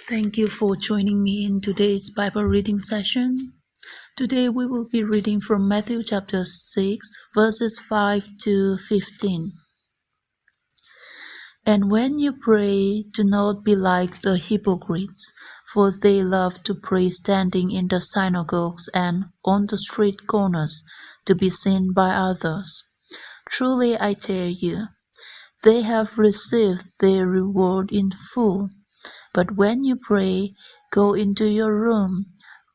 Thank you for joining me in today's Bible reading session. Today we will be reading from Matthew chapter 6, verses 5 to 15. And when you pray, do not be like the hypocrites, for they love to pray standing in the synagogues and on the street corners to be seen by others. Truly I tell you, they have received their reward in full. But when you pray, go into your room,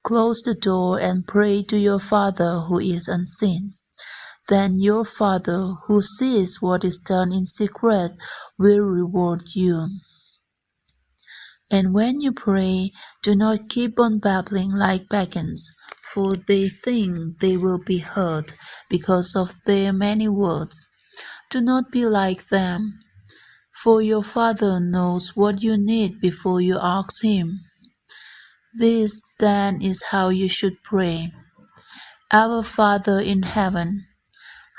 close the door, and pray to your Father who is unseen. Then your Father who sees what is done in secret will reward you. And when you pray, do not keep on babbling like pagans, for they think they will be heard because of their many words. Do not be like them, for your Father knows what you need before you ask Him. This, then, is how you should pray. Our Father in heaven,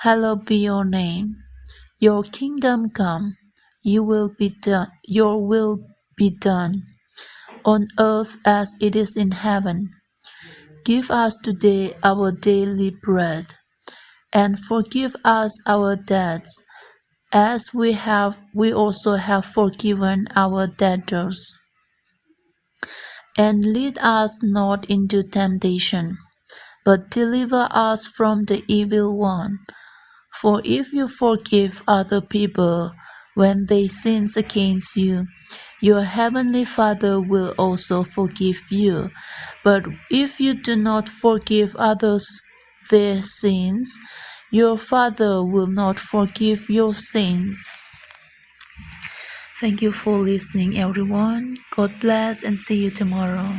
hallowed be your name. Your kingdom come, your will be done, on earth as it is in heaven. Give us today our daily bread, and forgive us our debts, as we also have forgiven our debtors. And lead us not into temptation, but deliver us from the evil one. For if you forgive other people when they sin against you, your heavenly Father will also forgive you. But if you do not forgive others their sins, your Father will not forgive your sins. Thank you for listening, everyone. God bless and see you tomorrow.